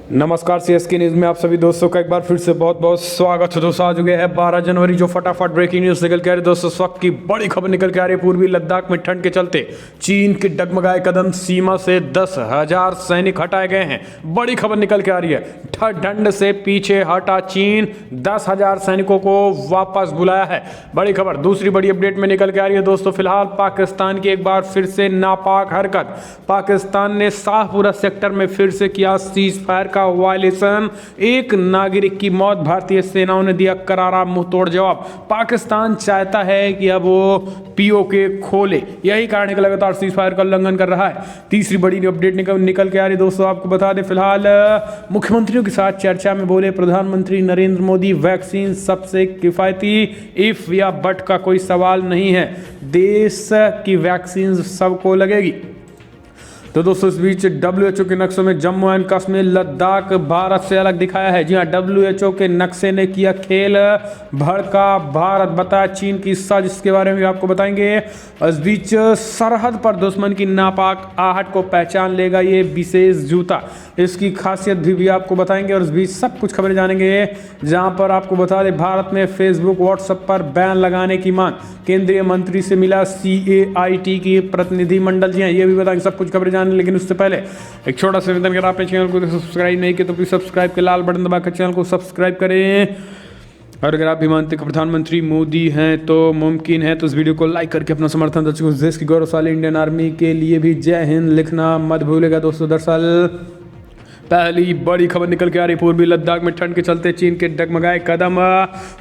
नमस्कार, CSK news में आप सभी दोस्तों का एक बार फिर से बहुत बहुत स्वागत है। दोस्तों आज हो गया है 12 जनवरी, जो फटाफट ब्रेकिंग न्यूज़ निकल के आ रही है। दोस्तों इस वक्त की बड़ी खबर निकल के आ रही है। पूर्वी लद्दाख में ठंड के चलते चीन के डगमगाए कदम, सीमा से 10,000 सैनिक हटाए गए हैं। बड़ी खबर निकल के आ रही है। ठंड से पीछे हटा चीन, 10,000 सैनिकों को वापस बुलाया है। बड़ी खबर दूसरी बड़ी अपडेट में निकल के आ रही है। दोस्तों फिलहाल पाकिस्तान की एक बार फिर से नापाक हरकत। पाकिस्तान ने शाहपुरा सेक्टर में फिर से किया सीज फायर का वायलेशन। एक नागरिक की मौत, भारतीय सेनाओं ने दिया करारा मुंहतोड़ जवाब। पाकिस्तान चाहता है कि अब वो पीओके खोले, यही कारण है कि लगातार सीज फायर का उल्लंघन कर रहा है। तीसरी बड़ी अपडेट निकल के आ रही दोस्तों, आपको बता दें फिलहाल मुख्यमंत्रियों के साथ चर्चा में बोले प्रधानमंत्री नरेंद्र मोदी, वैक्सीन सबसे किफायती, इफ या बट का कोई सवाल नहीं है, देश की वैक्सीन सबको लगेगी। तो दोस्तों इस बीच WHO के नक्शों में जम्मू एंड कश्मीर, लद्दाख भारत से अलग दिखाया है। जी हाँ, WHO के नक्शे ने किया खेल, भड़का भारत, बताया चीन की साजिश। इसके बारे में भी आपको बताएंगे। इस बीच सरहद पर दुश्मन की नापाक आहट को पहचान लेगा ये विशेष जूता, इसकी खासियत भी आपको बताएंगे। और इस बीच सब कुछ खबरें जानेंगे, जहां पर आपको बता दें भारत में फेसबुक व्हाट्सएप पर बैन लगाने की मांग, केंद्रीय मंत्री से मिला CAIT की प्रतिनिधिमंडल। जी हाँ, ये भी बताएंगे, सब कुछ खबरें जाने। लेकिन उससे पहले एक छोटा सा निवेदन, अगर आपने चैनल को सब्सक्राइब नहीं किया तो प्लीज सब्सक्राइब के लाल बटन दबाकर चैनल को सब्सक्राइब करें। और अगर आप भी मानते हैं कि प्रधानमंत्री मोदी हैं तो मुमकिन है, तो इस वीडियो को लाइक करके अपना समर्थन दर्शकों, देश की गौरवशाली इंडियन आर्मी के लिए भी जय हिंद लिखना मत भूलेगा। दोस्तों दरअसल पहली बड़ी खबर निकल के आ रही, पूर्वी लद्दाख में ठंड के चलते चीन के डगमगाए कदम,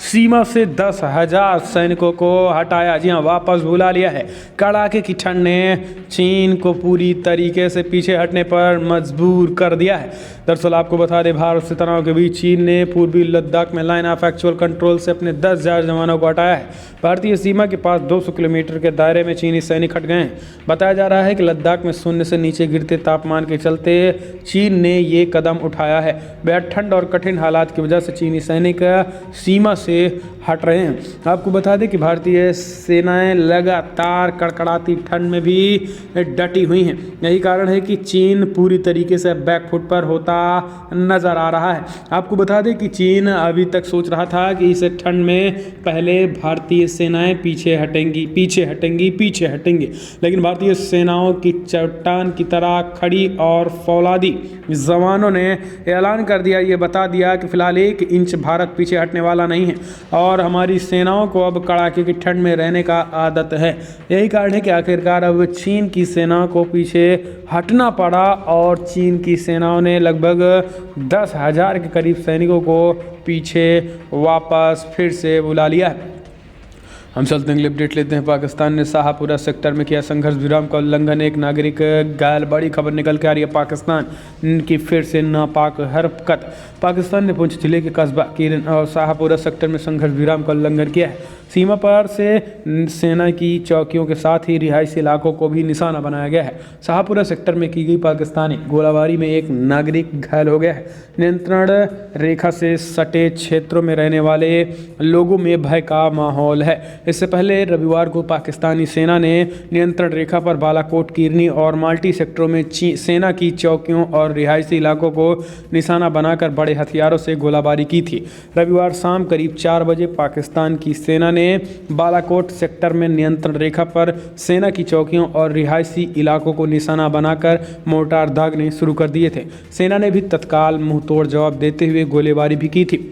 सीमा से 10,000 सैनिकों को हटाया। जी हाँ, वापस बुला लिया है। कड़ाके की ठंड ने चीन को पूरी तरीके से पीछे हटने पर मजबूर कर दिया है। दरअसल आपको बता दें भारत से तनाव के बीच चीन ने पूर्वी लद्दाख में लाइन ऑफ एक्चुअल कंट्रोल से अपने 10,000 जवानों को हटाया है। भारतीय सीमा के पास 200 किलोमीटर के दायरे में चीनी सैनिक हट गए हैं। बताया जा रहा है कि लद्दाख में शून्य से नीचे गिरते तापमान के चलते चीन ने ये कदम उठाया है। बेहद ठंड और कठिन हालात की वजह से चीनी सैनिक सीमा से हट रहे हैं। आपको बता दें कि भारतीय सेनाएं लगातार कड़कड़ाती ठंड में भी डटी हुई हैं। यही कारण है कि चीन पूरी तरीके से बैकफुट पर होता नजर आ रहा है। आपको बता दें कि चीन अभी तक सोच रहा था कि इस ठंड में पहले भारतीय सेनाएं पीछे हटेंगी, लेकिन भारतीय सेनाओं की चट्टान की तरह खड़ी और फौलादी जवानों ने ऐलान कर दिया, ये बता दिया कि फिलहाल 1 इंच भारत पीछे हटने वाला नहीं है और हमारी सेनाओं को अब कड़ाके की ठंड में रहने का आदत है। यही कारण है कि आखिरकार अब चीन की सेना को पीछे हटना पड़ा और चीन की सेनाओं ने लगभग 10,000 के करीब सैनिकों को पीछे वापस फिर से बुला लिया है। हम चलते हैं, अपडेट लेते हैं। पाकिस्तान ने शाहपुरा सेक्टर में किया संघर्ष विराम का उल्लंघन, एक नागरिक घायल। बड़ी खबर निकल के आ रही है, पाकिस्तान की फिर से नापाक हरकत। पाकिस्तान ने पुंछ जिले के कस्बा किरन और शाहपुरा सेक्टर में संघर्ष विराम का उल्लंघन किया है। सीमा पार से सेना की चौकियों के साथ ही रिहायशी इलाकों को भी निशाना बनाया गया है। शाहपुरा सेक्टर में की गई पाकिस्तानी गोलाबारी में एक नागरिक घायल हो गया है। नियंत्रण रेखा से सटे क्षेत्रों में रहने वाले लोगों में भय का माहौल है। इससे पहले रविवार को पाकिस्तानी सेना ने नियंत्रण रेखा पर बालाकोट, किरनी और माल्टी सेक्टरों में सेना की चौकियों और रिहायशी इलाकों को निशाना बनाकर बड़े हथियारों से गोलाबारी की थी। रविवार शाम करीब 4 बजे पाकिस्तान की सेना ने बालाकोट सेक्टर में नियंत्रण रेखा पर सेना की चौकियों और रिहायशी इलाकों को निशाना बनाकर मोर्टार दागने शुरू कर दिए थे। सेना ने भी तत्काल मुंहतोड़ जवाब देते हुए गोलीबारी भी की थी।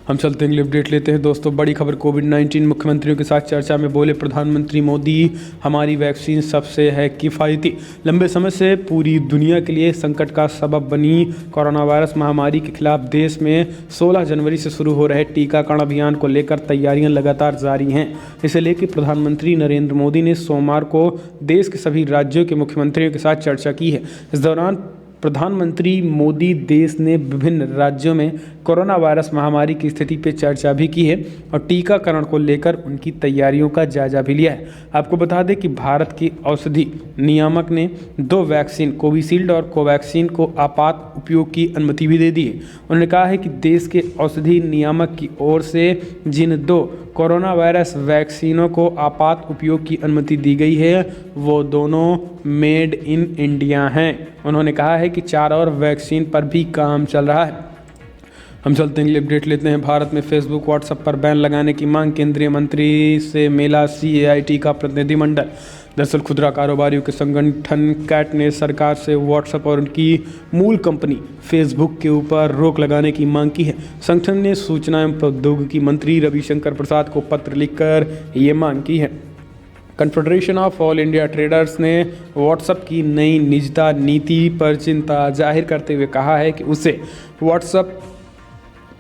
हम चलते हैं, अपडेट लेते हैं। दोस्तों बड़ी खबर, कोविड-19 मुख्यमंत्रियों के साथ चर्चा में बोले प्रधानमंत्री मोदी, हमारी वैक्सीन सबसे है किफ़ायती। लंबे समय से पूरी दुनिया के लिए संकट का सबब बनी कोरोना वायरस महामारी के खिलाफ देश में 16 जनवरी से शुरू हो रहे टीकाकरण अभियान को लेकर तैयारियां लगातार जारी हैं। इसे लेकर प्रधानमंत्री नरेंद्र मोदी ने सोमवार को देश के सभी राज्यों के मुख्यमंत्रियों के साथ चर्चा की है। इस दौरान प्रधानमंत्री मोदी देश ने विभिन्न राज्यों में कोरोना वायरस महामारी की स्थिति पर चर्चा भी की है और टीकाकरण को लेकर उनकी तैयारियों का जायजा भी लिया है। आपको बता दें कि भारत की औषधि नियामक ने 2 वैक्सीन कोविशील्ड और कोवैक्सीन को आपात उपयोग की अनुमति भी दे दी है। उन्होंने कहा है कि देश के औषधि नियामक की ओर से जिन 2 कोरोना वायरस वैक्सीनों को आपात उपयोग की अनुमति दी गई है वो दोनों मेड इन इंडिया हैं। उन्होंने कहा है कि 4 और वैक्सीन पर भी काम चल रहा है। हम चलते हैं, अपडेट लेते हैं। भारत में फेसबुक व्हाट्सएप पर बैन लगाने की मांग, केंद्रीय मंत्री से मिला CAIT का प्रतिनिधिमंडल। दरअसल खुदरा कारोबारियों के संगठन कैट ने सरकार से व्हाट्सएप और उनकी मूल कंपनी फेसबुक के ऊपर रोक लगाने की मांग की है। संगठन ने सूचना एवं प्रौद्योगिकी मंत्री रविशंकर प्रसाद को पत्र लिखकर ये मांग की है। Confederation of all India traders ने व्हाट्सएप की नई निजता नीति पर चिंता जाहिर करते हुए कहा है कि उसे व्हाट्सएप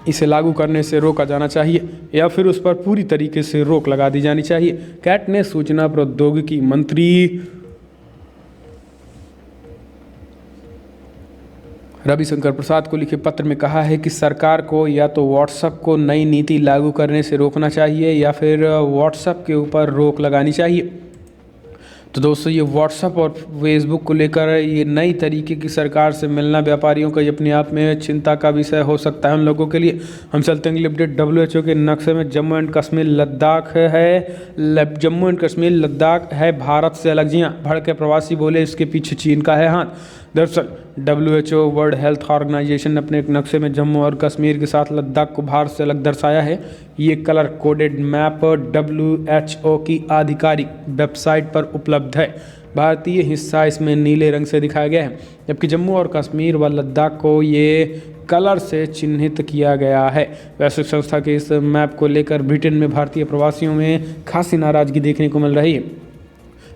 इसे लागू करने से रोका जाना चाहिए या फिर उस पर पूरी तरीके से रोक लगा दी जानी चाहिए। कैट ने सूचना प्रौद्योगिकी मंत्री रविशंकर प्रसाद को लिखे पत्र में कहा है कि सरकार को या तो व्हाट्सएप को नई नीति लागू करने से रोकना चाहिए या फिर व्हाट्सएप के ऊपर रोक लगानी चाहिए। तो दोस्तों, ये व्हाट्सएप और फेसबुक को लेकर ये नई तरीके की सरकार से मिलना व्यापारियों का अपने आप में चिंता का विषय हो सकता है उन लोगों के लिए। हम चलते हैं अगले अपडेट। WHO के नक्शे में जम्मू एंड कश्मीर लद्दाख है भारत से अलग। जी हाँ, भड़के प्रवासी बोले इसके पीछे चीन का है हाथ। दरअसल WHO वर्ल्ड हेल्थ ऑर्गेनाइजेशन ने अपने एक नक्शे में जम्मू और कश्मीर के साथ लद्दाख को भारत से अलग दर्शाया है। ये कलर कोडेड मैप WHO की आधिकारिक वेबसाइट पर उपलब्ध है। भारतीय हिस्सा इसमें नीले रंग से दिखाया गया है, जबकि जम्मू और कश्मीर व लद्दाख को ये कलर से चिन्हित किया गया है। वैश्विक संस्था के इस मैप को लेकर ब्रिटेन में भारतीय प्रवासियों में खासी नाराजगी देखने को मिल रही है।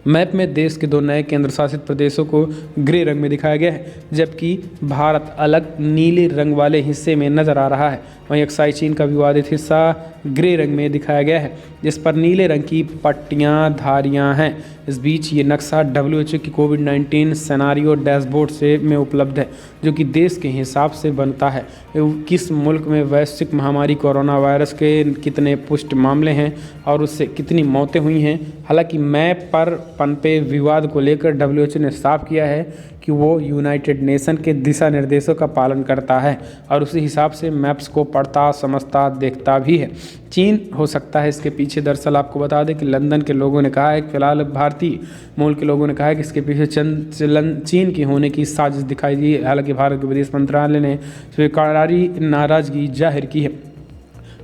मैप में देश के 2 नए केंद्र शासित प्रदेशों को ग्रे रंग में दिखाया गया है, जबकि भारत अलग नीले रंग वाले हिस्से में नजर आ रहा है। वहीं अक्साई चीन का विवादित हिस्सा ग्रे रंग में दिखाया गया है, जिस पर नीले रंग की पट्टियां धारियां हैं। इस बीच ये नक्शा WHO की कोविड-19 सिनेरियो डैशबोर्ड में उपलब्ध है, जो कि देश के हिसाब से बनता है किस मुल्क में वैश्विक महामारी कोरोना वायरस के कितने पुष्ट मामले हैं और उससे कितनी मौतें हुई हैं। हालांकि मैप पर पनपे विवाद को लेकर WHO ने साफ किया है कि वो यूनाइटेड नेशन के दिशा निर्देशों का पालन करता है और उसी हिसाब से मैप्स को पढ़ता समझता देखता भी है। चीन हो सकता है इसके पीछे। दरअसल आपको बता दें कि लंदन के लोगों ने कहा है कि फिलहाल भारतीय मूल के लोगों ने कहा है कि इसके पीछे चीन की होने की साजिश दिखाई दी है। हालांकि भारत के विदेश मंत्रालय ने स्वीकारी नाराजगी जाहिर की है।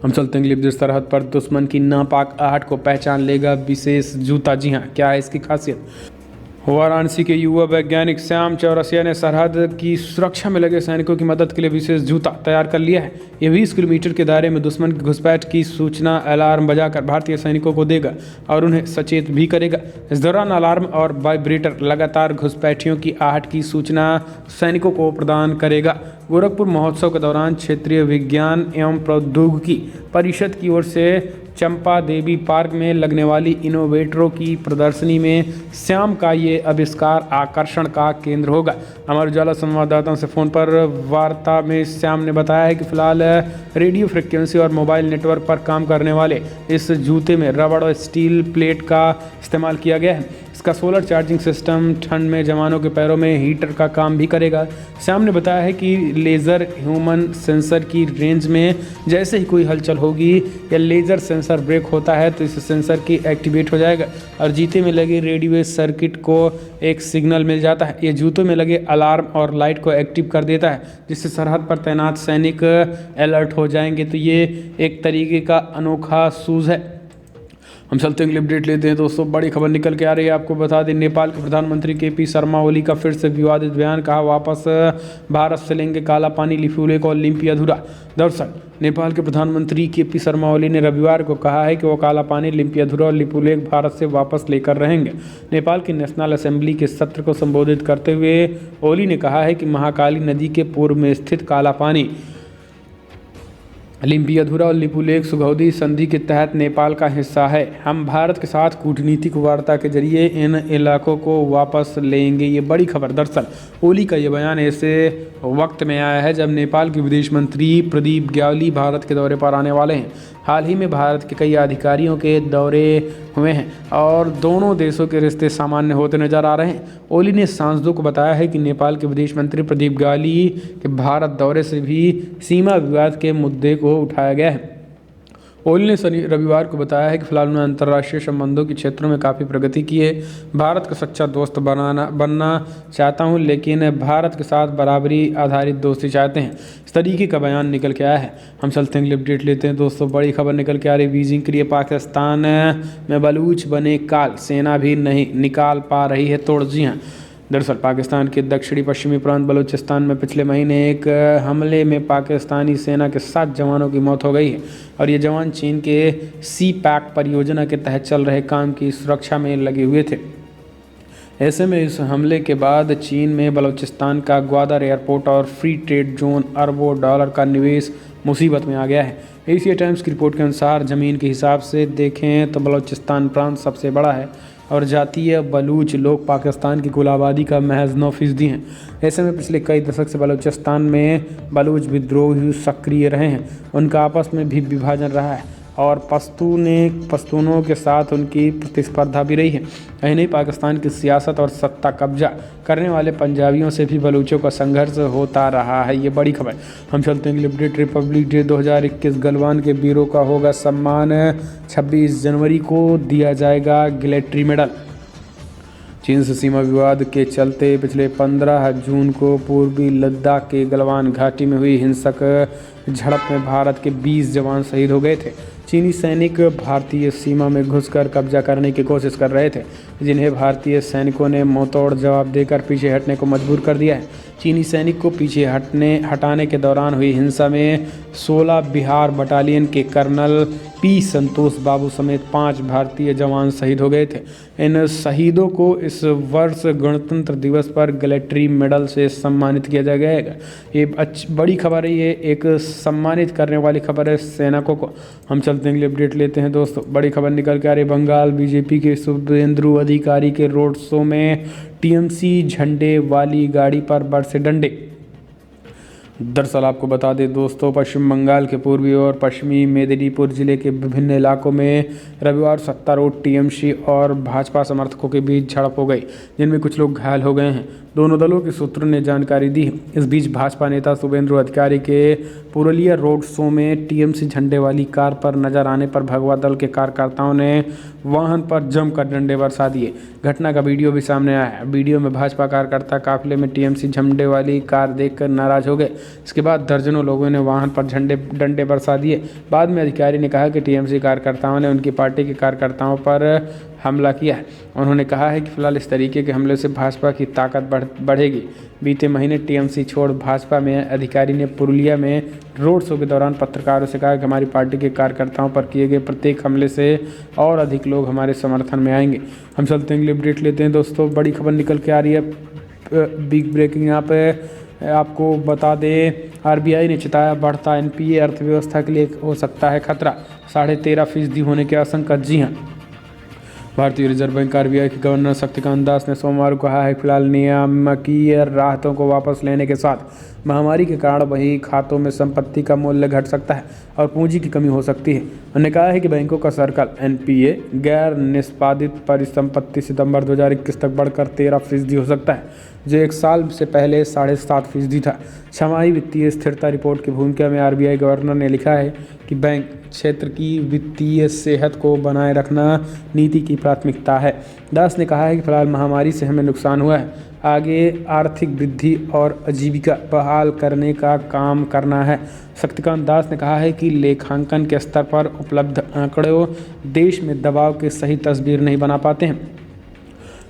हम चलते हैं अगली सरहद पर। दुश्मन की नापाक आहट को पहचान लेगा विशेष जूता। जी हाँ, क्या है इसकी खासियत? वाराणसी के युवा वैज्ञानिक श्याम चौरसिया ने सरहद की सुरक्षा में लगे सैनिकों की मदद के लिए विशेष जूता तैयार कर लिया है। ये 20 किलोमीटर के दायरे में दुश्मन की घुसपैठ की सूचना अलार्म बजाकर भारतीय सैनिकों को देगा और उन्हें सचेत भी करेगा। इस दौरान अलार्म और वाइब्रेटर लगातार घुसपैठियों की आहट की सूचना सैनिकों को प्रदान करेगा। गोरखपुर महोत्सव के दौरान क्षेत्रीय विज्ञान एवं प्रौद्योगिकी परिषद की ओर से चंपा देवी पार्क में लगने वाली इनोवेटरों की प्रदर्शनी में श्याम का ये आविष्कार आकर्षण का केंद्र होगा। हमारे उजाला संवाददाताओं से फ़ोन पर वार्ता में श्याम ने बताया है कि फिलहाल रेडियो फ्रिक्वेंसी और मोबाइल नेटवर्क पर काम करने वाले इस जूते में रबड़ और स्टील प्लेट का इस्तेमाल किया गया है। इसका सोलर चार्जिंग सिस्टम ठंड में जवानों के पैरों में हीटर का काम भी करेगा। श्याम ने बताया है कि लेज़र ह्यूमन सेंसर की रेंज में जैसे ही कोई हलचल होगी या लेज़र सेंसर ब्रेक होता है तो इस सेंसर की एक्टिवेट हो जाएगा और जूते में लगे रेडियो सर्किट को एक सिग्नल मिल जाता है। ये जूतों में लगे अलार्म और लाइट को एक्टिव कर देता है, जिससे सरहद पर तैनात सैनिक अलर्ट हो जाएंगे। तो ये एक तरीके का अनोखा शूज़ है। हम चलते हैं अपडेट लेते हैं दोस्तों। बड़ी खबर निकल के आ रही है, आपको बता दें नेपाल के प्रधानमंत्री KP शर्मा ओली का फिर से विवादित बयान। कहा वापस भारत से लेंगे काला पानी, लिपुलेख और लिम्पी अधूरा। दरअसल नेपाल के प्रधानमंत्री KP शर्मा ओली ने रविवार को कहा है कि वो काला पानी, लिम्पी अधूरा और लिपुलेख भारत से वापस लेकर रहेंगे। नेपाल की नेशनल असेंबली के सत्र को संबोधित करते हुए ओली ने कहा है कि महाकाली नदी के पूर्व में स्थित काला पानी लिम्पी अधूरा और लिपुलेख सुगौदी संधि के तहत नेपाल का हिस्सा है। हम भारत के साथ कूटनीतिक वार्ता के जरिए इन इलाकों को वापस लेंगे। ये बड़ी खबर। दरअसल ओली का ये बयान ऐसे वक्त में आया है जब नेपाल के विदेश मंत्री प्रदीप ग्यावली भारत के दौरे पर आने वाले हैं। हाल ही में भारत के कई अधिकारियों के दौरे हुए हैं और दोनों देशों के रिश्ते सामान्य होते नजर आ रहे हैं। ओली ने सांसदों को बताया है कि नेपाल के विदेश मंत्री प्रदीप ग्यावली के भारत दौरे से भी सीमा विवाद के मुद्दे को उठाया गया है। ओली ने रविवार को बताया है कि फिलहाल उन्होंने अंतर्राष्ट्रीय संबंधों के क्षेत्रों में काफ़ी प्रगति की है। भारत का सच्चा दोस्त बनना चाहता हूं, लेकिन भारत के साथ बराबरी आधारित दोस्ती चाहते हैं। इस तरीके का बयान निकल के आया है। हम चलते हैं अपडेट लेते हैं दोस्तों। बड़ी खबर निकल के आ रही बीजिंग के लिए पाकिस्तान में बलूच बने काल, सेना भी नहीं निकाल पा रही है तोड़। जी हाँ, दरअसल पाकिस्तान के दक्षिणी पश्चिमी प्रांत बलूचिस्तान में पिछले महीने एक हमले में पाकिस्तानी सेना के 7 जवानों की मौत हो गई है और ये जवान चीन के सी पैक परियोजना के तहत चल रहे काम की सुरक्षा में लगे हुए थे। ऐसे में इस हमले के बाद चीन में बलूचिस्तान का ग्वादर एयरपोर्ट और फ्री ट्रेड जोन अरबों डॉलर का निवेश मुसीबत में आ गया है। एशिया टाइम्स की रिपोर्ट के अनुसार ज़मीन के हिसाब से देखें तो बलूचिस्तान प्रांत सबसे बड़ा है और जातीय बलूच लोग पाकिस्तान की कुल आबादी का महज 9% हैं। ऐसे में पिछले कई दशक से बलूचिस्तान में बलूच विद्रोही सक्रिय रहे हैं। उनका आपस में भी विभाजन रहा है और पश्तूनों के साथ उनकी प्रतिस्पर्धा भी रही है। यही नहीं, पाकिस्तान की सियासत और सत्ता कब्जा करने वाले पंजाबियों से भी बलूचों का संघर्ष होता रहा है। ये बड़ी खबर। हम चलते हैं लिबरेट रिपब्लिक डे 2021। गलवान के वीरों का होगा सम्मान। 26 जनवरी को दिया जाएगा गिलेट्री मेडल। चीन से सीमा विवाद के चलते पिछले 15 जून को पूर्वी लद्दाख के गलवान घाटी में हुई हिंसक झड़प में भारत के 20 जवान शहीद हो गए थे। चीनी सैनिक भारतीय सीमा में घुसकर कब्जा करने की कोशिश कर रहे थे, जिन्हें भारतीय सैनिकों ने मुंहतोड़ जवाब देकर पीछे हटने को मजबूर कर दिया है। चीनी सैनिक को पीछे हटाने के दौरान हुई हिंसा में 16 बिहार बटालियन के कर्नल पी संतोष बाबू समेत 5 भारतीय जवान शहीद हो गए थे। इन शहीदों को इस वर्ष गणतंत्र दिवस पर गिलेट्री मेडल से सम्मानित किया जाएगा। ये बड़ी खबर है, ये एक सम्मानित करने वाली खबर है सैनिकों को। हम चलते हैं अपडेट लेते हैं दोस्तों। बड़ी खबर निकल के आ रही बंगाल बीजेपी के शुभेंदु अधिकारी के रोड शो में टीएमसी झंडे वाली गाड़ी पर बरसे डंडे। दरअसल आपको बता दें दोस्तों, पश्चिम बंगाल के पूर्वी और पश्चिमी मेदिनीपुर जिले के विभिन्न इलाकों में रविवार सत्तारूढ़ टीएमसी और भाजपा समर्थकों के बीच झड़प हो गई, जिनमें कुछ लोग घायल हो गए हैं। दोनों दलों के सूत्रों ने जानकारी दी। इस बीच भाजपा नेता शुभेंदु अधिकारी के पुरुलिया रोड शो में टीएमसी झंडे वाली कार पर नजर आने पर भगवा दल के कार्यकर्ताओं ने वाहन पर जमकर डंडे बरसा दिए। घटना का वीडियो भी सामने आया है। वीडियो में भाजपा कार्यकर्ता काफिले में टीएमसी झंडे वाली कार देखकर नाराज हो गए। इसके बाद दर्जनों लोगों ने वाहन पर डंडे बरसा दिए। बाद में अधिकारी ने कहा कि टीएमसी कार्यकर्ताओं ने उनकी पार्टी के कार्यकर्ताओं पर हमला किया है। उन्होंने कहा है कि फिलहाल इस तरीके के हमले से भाजपा की ताकत बढ़ेगी। बीते महीने टीएमसी छोड़ भाजपा में अधिकारी ने पुरुलिया में रोड शो के दौरान पत्रकारों से कहा कि हमारी पार्टी के कार्यकर्ताओं पर किए गए प्रत्येक हमले से और अधिक लोग हमारे समर्थन में आएंगे। हम चलते हैं अपडेट लेते हैं दोस्तों। बड़ी खबर निकल के आ रही है, बिग ब्रेकिंग। यहाँ पे आपको बता दें, आरबीआई ने चिताया बढ़ता एनपीए अर्थव्यवस्था के लिए हो सकता है खतरा। 13.5% होने की आशंका। जी हाँ, भारतीय रिजर्व बैंक आरबीआई के गवर्नर शक्तिकांत दास ने सोमवार को कहा है फिलहाल नियामकीय राहतों को वापस लेने के साथ महामारी के कारण वही खातों में संपत्ति का मूल्य घट सकता है और पूंजी की कमी हो सकती है। उन्होंने कहा है कि बैंकों का सर्कल एनपीए गैर निष्पादित परिसंपत्ति सितंबर 2021 तक बढ़कर 13% हो सकता है, जो एक साल से पहले 7.5% था। छमाही वित्तीय स्थिरता रिपोर्ट की भूमिका में आरबीआई गवर्नर ने लिखा है कि बैंक क्षेत्र की वित्तीय सेहत को बनाए रखना नीति की प्राथमिकता है। दास ने कहा है कि फिलहाल महामारी से हमें नुकसान हुआ है, आगे आर्थिक वृद्धि और आजीविका बहाल करने का काम करना है। शक्तिकांत दास ने कहा है कि लेखांकन के स्तर पर उपलब्ध आंकड़े देश में दबाव की सही तस्वीर नहीं बना पाते हैं।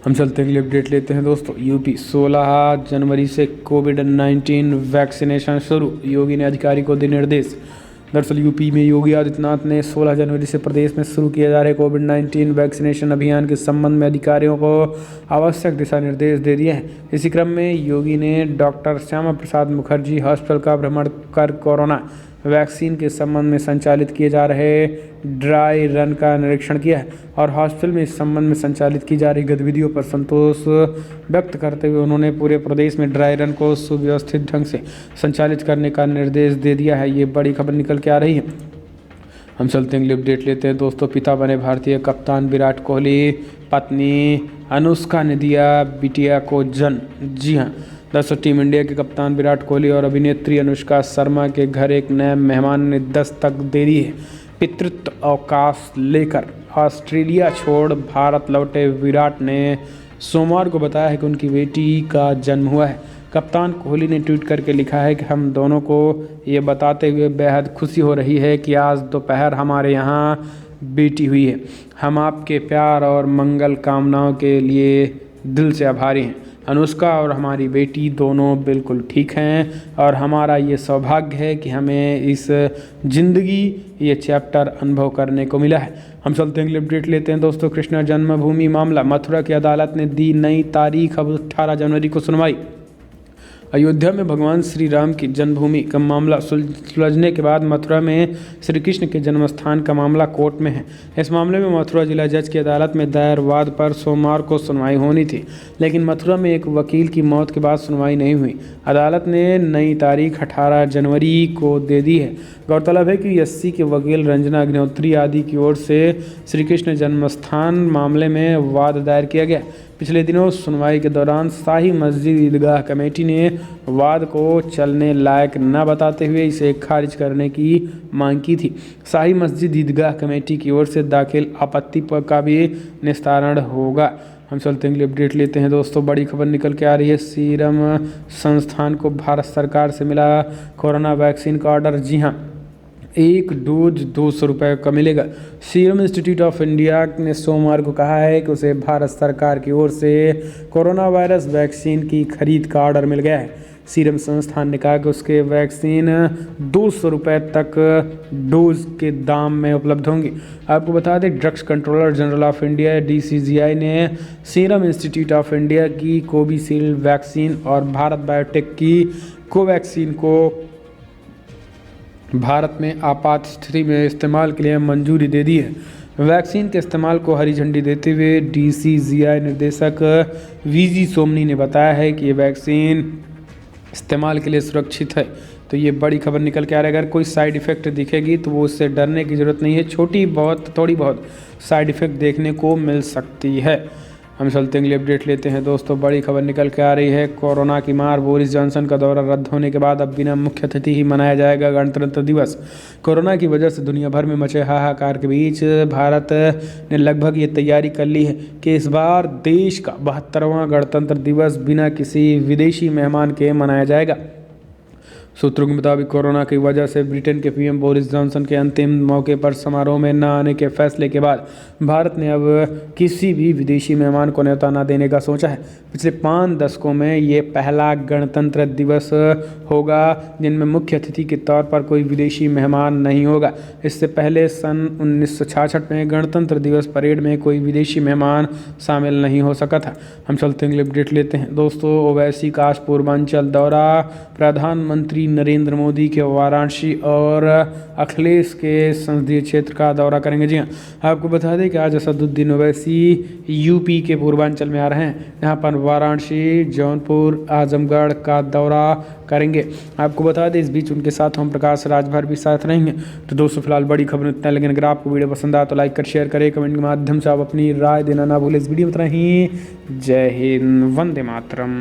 हम चलते हैं अपडेट लेते हैं दोस्तों। यूपी 16 जनवरी से कोविड-19 वैक्सीनेशन शुरू, योगी ने अधिकारी को दिए निर्देश। दरअसल यूपी में योगी आदित्यनाथ ने 16 जनवरी से प्रदेश में शुरू किए जा रहे कोविड-19 वैक्सीनेशन अभियान के संबंध में अधिकारियों को आवश्यक दिशा निर्देश दे दिए हैं। इसी क्रम में योगी ने डॉक्टर श्यामा प्रसाद मुखर्जी हॉस्पिटल का भ्रमण कर कोरोना वैक्सीन के संबंध में संचालित किए जा रहे ड्राई रन का निरीक्षण किया है और हॉस्पिटल में इस संबंध में संचालित की जा रही गतिविधियों पर संतोष व्यक्त करते हुए उन्होंने पूरे प्रदेश में ड्राई रन को सुव्यवस्थित ढंग से संचालित करने का निर्देश दे दिया है। ये बड़ी खबर निकल के आ रही है। हम चलते हैं, अगली अपडेट लेते हैं दोस्तों। पिता बने भारतीय कप्तान विराट कोहली, पत्नी अनुष्का ने दिया बिटिया को जन्म। जी हाँ दोस्तों, टीम इंडिया के कप्तान विराट कोहली और अभिनेत्री अनुष्का शर्मा के घर एक नए मेहमान ने दस्तक दे दी है। पितृत्व अवकाश लेकर ऑस्ट्रेलिया छोड़ भारत लौटे विराट ने सोमवार को बताया है कि उनकी बेटी का जन्म हुआ है। कप्तान कोहली ने ट्वीट करके लिखा है कि हम दोनों को ये बताते हुए बेहद खुशी हो रही है कि आज दोपहर हमारे यहाँ बेटी हुई है। हम आपके प्यार और मंगल कामनाओं के लिए दिल से आभारी हैं। अनुष्का और हमारी बेटी दोनों बिल्कुल ठीक हैं और हमारा ये सौभाग्य है कि हमें इस ज़िंदगी ये चैप्टर अनुभव करने को मिला है। हम चलते हैं, अगले अपडेट लेते हैं दोस्तों। कृष्ण जन्मभूमि मामला, मथुरा की अदालत ने दी नई तारीख, अब 18 जनवरी को सुनवाई। अयोध्या में भगवान श्री राम की जन्मभूमि का मामला सुलझने के बाद मथुरा में श्री कृष्ण के जन्मस्थान का मामला कोर्ट में है। इस मामले में मथुरा जिला जज की अदालत में दायर वाद पर सोमवार को सुनवाई होनी थी, लेकिन मथुरा में एक वकील की मौत के बाद सुनवाई नहीं हुई। अदालत ने नई तारीख 18 जनवरी को दे दी है। गौरतलब है कि एससी के वकील रंजना अग्निहोत्री आदि की ओर से श्री कृष्ण जन्मस्थान मामले में वाद दायर किया गया। पिछले दिनों सुनवाई के दौरान शाही मस्जिद ईदगाह कमेटी ने वाद को चलने लायक न बताते हुए इसे खारिज करने की मांग की थी। शाही मस्जिद ईदगाह कमेटी की ओर से दाखिल आपत्ति पर का भी निस्तारण होगा। हम चलते हैं, अपडेट लेते हैं दोस्तों। बड़ी खबर निकल के आ रही है। सीरम संस्थान को भारत सरकार से मिला कोरोना वैक्सीन का ऑर्डर। जी हाँ, एक डोज 200 रुपये का मिलेगा। सीरम इंस्टीट्यूट ऑफ इंडिया ने सोमवार को कहा है कि उसे भारत सरकार की ओर से कोरोना वायरस वैक्सीन की खरीद का ऑर्डर मिल गया है। सीरम संस्थान ने कहा कि उसके वैक्सीन 200 रुपये तक डोज के दाम में उपलब्ध होंगी। आपको बता दें, drugs controller general of India DCGI ने सीरम इंस्टीट्यूट ऑफ इंडिया की कोविशील्ड वैक्सीन और भारत बायोटेक की कोवैक्सीन को भारत में आपात स्थिति में इस्तेमाल के लिए मंजूरी दे दी है। वैक्सीन के इस्तेमाल को हरी झंडी देते हुए DCGI निदेशक VG सोमनी ने बताया है कि ये वैक्सीन इस्तेमाल के लिए सुरक्षित है। तो ये बड़ी खबर निकल के आ रही है। अगर कोई साइड इफ़ेक्ट दिखेगी तो वो उससे डरने की ज़रूरत नहीं है। थोड़ी बहुत साइड इफ़ेक्ट देखने को मिल सकती है। हम चलते हैं, अगली अपडेट लेते हैं दोस्तों। बड़ी खबर निकल के आ रही है। कोरोना की मार, बोरिस जॉनसन का दौरा रद्द होने के बाद अब बिना मुख्य अतिथि ही मनाया जाएगा गणतंत्र दिवस। कोरोना की वजह से दुनिया भर में मचे हाहाकार के बीच भारत ने लगभग ये तैयारी कर ली है कि इस बार देश का 72वां गणतंत्र दिवस बिना किसी विदेशी मेहमान के मनाया जाएगा। सूत्रों के मुताबिक कोरोना की वजह से ब्रिटेन के PM बोरिस जॉनसन के अंतिम मौके पर समारोह में न आने के फैसले के बाद भारत ने अब किसी भी विदेशी मेहमान को न्योता न देने का सोचा है। पिछले 5 दशकों में ये पहला गणतंत्र दिवस होगा जिनमें मुख्य अतिथि के तौर पर कोई विदेशी मेहमान नहीं होगा। इससे पहले सन 1966 में गणतंत्र दिवस परेड में कोई विदेशी मेहमान शामिल नहीं हो सका था। हम चलते हैं, अपडेट लेते हैं दोस्तों। ओवैसी का आज पूर्वांचल दौरा, प्रधानमंत्री नरेंद्र मोदी के वाराणसी और अखिलेश के संसदीय क्षेत्र का दौरा करेंगे। जी हाँ, आपको बता दें कि आज असदुद्दीन ओवैसी यूपी के पूर्वांचल में आ रहे हैं। यहाँ पर वाराणसी, जौनपुर, आजमगढ़ का दौरा करेंगे। आपको बता दें, इस बीच उनके साथ ओम प्रकाश राजभर भी साथ रहेंगे। तो दोस्तों फिलहाल बड़ी खबर इतना, लेकिन अगर आपको वीडियो पसंद आए तो लाइक कर, शेयर करें, कमेंट के माध्यम से आप अपनी राय देना ना भूलें। इस वीडियो में इतना ही। जय हिंद, वंदे मातरम।